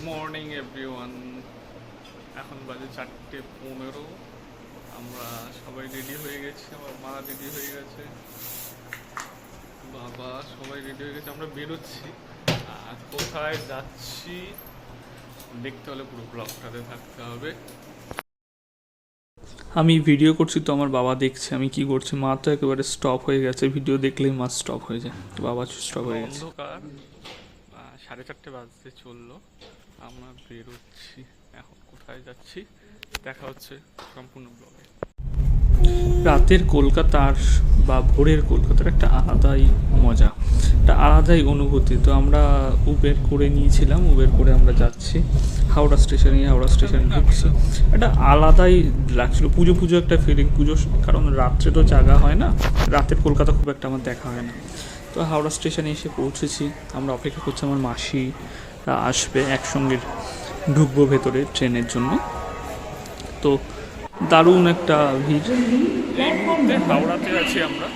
Morning everyone. এখন বাজে 4:15। আমরা সবাই রেডি হয়ে গেছি, আমার মা রেডি হয়ে গেছে, বাবা সবাই রেডি হয়ে গেছে। আমরা বেরোচ্ছি। আর কোথায় যাচ্ছি দেখতে হলে পুরো ব্লগটাতে থাকতে হবে। আমি ভিডিও করছি তো আমার বাবা দেখছে আমি কি করছি। মা তো একেবারে স্টপ হয়ে গেছে, ভিডিও দেখলেই মা স্টপ হয়ে যায়, বাবা স্টপ হয়ে গেছে। অন্ধকার 4:30 বাজতে চললো, আমরা বেরোচ্ছি। এখন কোথায় যাচ্ছি দেখা হচ্ছে সম্পূর্ণ ব্লগে। রাতের কলকাতার বা ভোরের কলকাতার একটা আলাদাই মজা, একটা আলাদাই অনুভূতি। তো আমরা উবের করে নিয়েছিলাম, উবের করে আমরা যাচ্ছি হাওড়া স্টেশনে ঢুকছি। একটা আলাদাই লাগছিল, পুজো পুজো একটা ফিলিং। পুজো কারণ রাত্রে তো জাগা হয় না, রাতের কলকাতা খুব একটা আমার দেখা হয় না। তো হাওড়া স্টেশনে এসে পৌঁছেছি, আমরা অপেক্ষা করছি আমার মাসি আসবে, একসঙ্গে ঢুকবো ভেতরে ট্রেনের জন্য। তো দারুণ একটা ভিড়। এই মুহূর্তে হাওড়াতে আছি আমরা।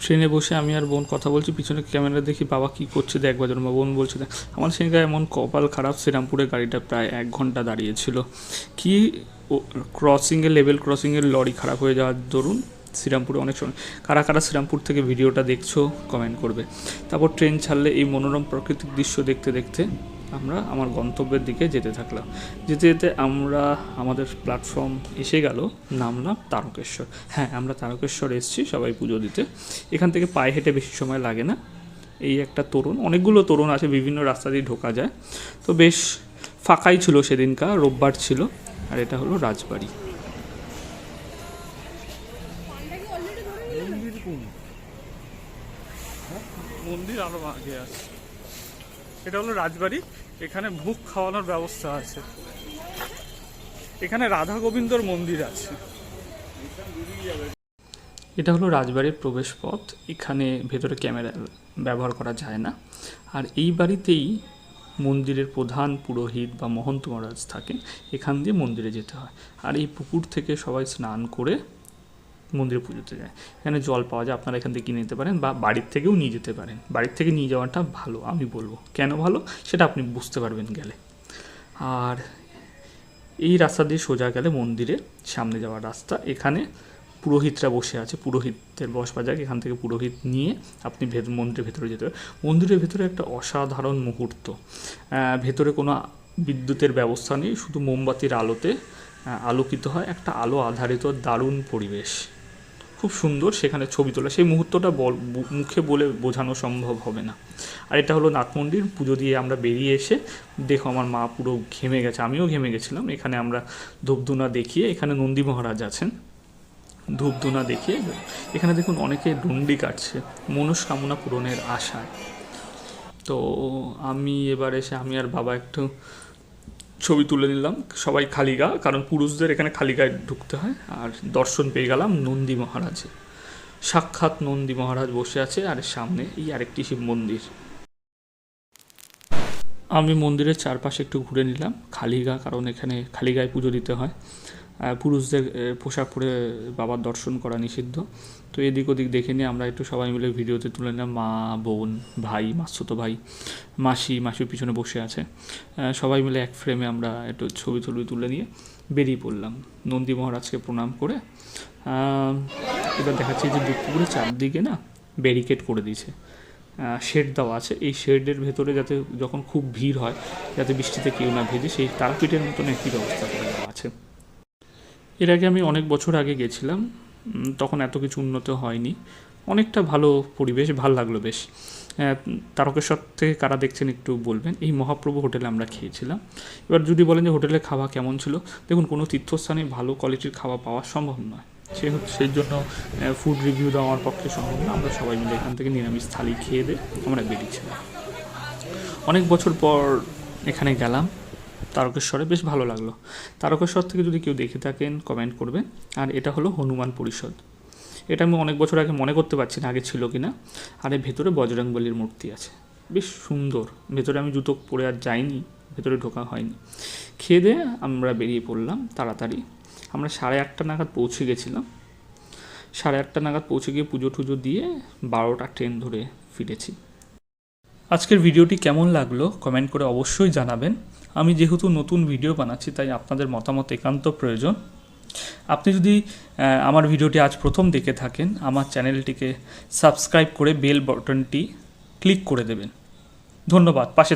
ট্রেনে বসে আমি আর বোন কথা বলছি, পিছনে ক্যামেরা দেখি বাবা কি করছে দেখবার জন্য। বোন বলছে দেখ। আমার সেখানে এমন কপাল খারাপ, শ্রীরামপুরে গাড়িটা প্রায় 1 ঘন্টা দাঁড়িয়েছিল। কি ক্রসিংয়ে, লেভেল ক্রসিংয়ের লরি খারাপ হয়ে যাওয়ার দরুন শ্রীরামপুরে অনেক সময়। কারা কারা শ্রীরামপুর থেকে ভিডিওটা দেখছো কমেন্ট করবে। তারপর ট্রেন ছাড়লে এই মনোরম প্রাকৃতিক দৃশ্য দেখতে দেখতে আমরা আমার গন্তব্যের দিকে যেতে থাকলাম। যেতে যেতে আমরা আমাদের প্ল্যাটফর্ম এসে গেল, নামলাম তারকেশ্বর। হ্যাঁ, আমরা তারকেশ্বর এসেছি সবাই পুজো দিতে। এখান থেকে পায়ে হেঁটে বেশি সময় লাগে না। এই একটা তোরণ, অনেকগুলো তোরণ আছে, বিভিন্ন রাস্তা দিয়ে ঢোকা যায়। তো বেশ ফাঁকাই ছিল সেদিনকার, রোববার ছিল। আর এটা হলো রাজবাড়ি। মন্দির আরো আগে আছে। এটা হলো রাজবাড়ি, এখানে ভোগ খাওয়ানোর ব্যবস্থা আছে। এখানে রাধা গোবিন্দর মন্দির আছে। এটা হলো রাজবাড়ির প্রবেশ পথ। এখানে ভেতরে ক্যামেরা ব্যবহার করা যায় না। আর এই বাড়িতেই মন্দিরের প্রধান পুরোহিত বা মহন্ত মহারাজ থাকেন, এখান দিয়ে মন্দিরে যেতে হয়। আর এই পুকুর থেকে সবাই স্নান করে মন্দিরে পুজোতে যায়। এখানে জল পাওয়া যায়, আপনারা এখান থেকে কিনে নিতে পারেন বা বাড়ির থেকেও নিয়ে যেতে পারেন। বাড়ির থেকে নিয়ে যাওয়াটা ভালো, আমি বলবো। কেন ভালো সেটা আপনি বুঝতে পারবেন গেলে। আর এই রাস্তা দিয়ে সোজা গেলে মন্দিরের সামনে যাওয়ার রাস্তা। এখানে পুরোহিতরা বসে আছে, পুরোহিতদের বসবার জায়গা। এখান থেকে পুরোহিত নিয়ে আপনি মন্দিরের ভেতরে যেতে পারেন। মন্দিরের ভেতরে একটা অসাধারণ মুহূর্ত। ভেতরে কোনো বিদ্যুতের ব্যবস্থা নেই, শুধু মোমবাতির আলোতে আলোকিত হয় একটা আলো আধারিত দারুণ পরিবেশ, খুব সুন্দর। সেখানে ছবি তোলা, সেই মুহূর্তটা মুখে বলে বোঝানো সম্ভব হবে না। আর এটা হলো নাথ মন্দির। পুজো দিয়ে আমরা বেরিয়ে এসে দেখো আমার মা পুরো ঘেমে গেছে, আমিও ঘেমে গেছিলাম। এখানে আমরা ধূপধুনা দেখিয়ে, এখানে নন্দী মহারাজ আছেন, ধূপধুনা দেখিয়ে এখানে দেখুন অনেকে ডুন্ডি কাটছে মনস্কামনা পূরণের আশায়। তো আমি এবার এসে আমি আর বাবা একটু ছবি তুলে নিলাম, সবাই খালি গা, কারণ পুরুষদের এখানে খালি গায়ে ঢুকতে হয়। আর দর্শন পেয়ে গেলাম নন্দী মহারাজের, সাক্ষাৎ নন্দী মহারাজ বসে আছে। আর সামনে এই আরেকটি শিব মন্দির। আমি মন্দিরের চারপাশে একটু ঘুরে নিলাম খালি গা, কারণ এখানে খালি গায়ে পুজো দিতে হয়। পুরুষদের পোশাক পরে বাবার দর্শন করা নিষিদ্ধ। তো এদিক ওদিক দেখে নিয়ে আমরা একটু সবাই মিলে ভিডিওতে তুলে নিলাম। মা, বোন, ভাই, মাসুতো ভাই, মাসির পিছনে বসে আছে। সবাই মিলে এক ফ্রেমে আমরা একটু ছবি তুলে নিয়ে বেরিয়ে পড়লাম নন্দী মহারাজকে প্রণাম করে। এবার দেখাচ্ছি যে পুকুরের চারদিকে না ব্যারিকেড করে দিয়েছে, শেড দেওয়া আছে। এই শেডের ভেতরে যাতে যখন খুব ভিড় হয় যাতে বৃষ্টিতে কেউ না ভেজে, সেই তারাপীঠের মতন একটি ব্যবস্থা করে দেওয়া আছে। এর আগে আমি অনেক বছর আগে গেছিলাম, তখন এত কিছু উন্নত হয়নি। অনেকটা ভালো পরিবেশ, ভাল লাগলো বেশ। তারকেশ্বর থেকে কারা দেখছেন একটু বলবেন। এই মহাপ্রভু হোটেলে আমরা খেয়েছিলাম। এবার যদি বলেন যে হোটেলে খাওয়া কেমন ছিল, দেখুন কোনো তীর্থস্থানে ভালো কোয়ালিটির খাওয়া পাওয়া সম্ভব নয়, সেই জন্য ফুড রিভিউ দেওয়া আমার পক্ষে সম্ভব না। আমরা সবাই মিলে এখান থেকে নিরামিষ থালি খেয়ে দিয়ে আমরা বেরিয়েছিলাম। অনেক বছর পর এখানে গেলাম তারকেশ্বরে, বেশ ভালো লাগলো। তারকেশ্বর থেকে যদি কেউ দেখে থাকেন কমেন্ট করবেন। আর এটা হলো হনুমান পরিষদ। এটা আমি অনেক বছর আগে মনে করতে পারছি না আগে ছিল কি না। আর এর ভেতরে বজরংবলীর মূর্তি আছে, বেশ সুন্দর। ভেতরে আমি জুতো পরে আর যাইনি, ভেতরে ঢোকা হয়নি। খেয়ে দিয়ে আমরা বেরিয়ে পড়লাম তাড়াতাড়ি। আমরা 8:30 নাগাদ পৌঁছে গেছিলাম। 8:30 নাগাদ পৌঁছে গিয়ে পুজো টুজো দিয়ে 12টা ট্রেন ধরে ফিরেছি। আজকের ভিডিওটি কেমন লাগলো কমেন্ট করে অবশ্যই জানাবেন। আমি যেহেতু নতুন ভিডিও বানাচ্ছি তাই আপনাদের মতামত একান্ত প্রয়োজন। আপনি যদি আমার ভিডিওটি আজ প্রথম দেখে থাকেন, আমার চ্যানেলটিকে সাবস্ক্রাইব করে বেল বাটনটি ক্লিক করে দেবেন। ধন্যবাদ। পাশে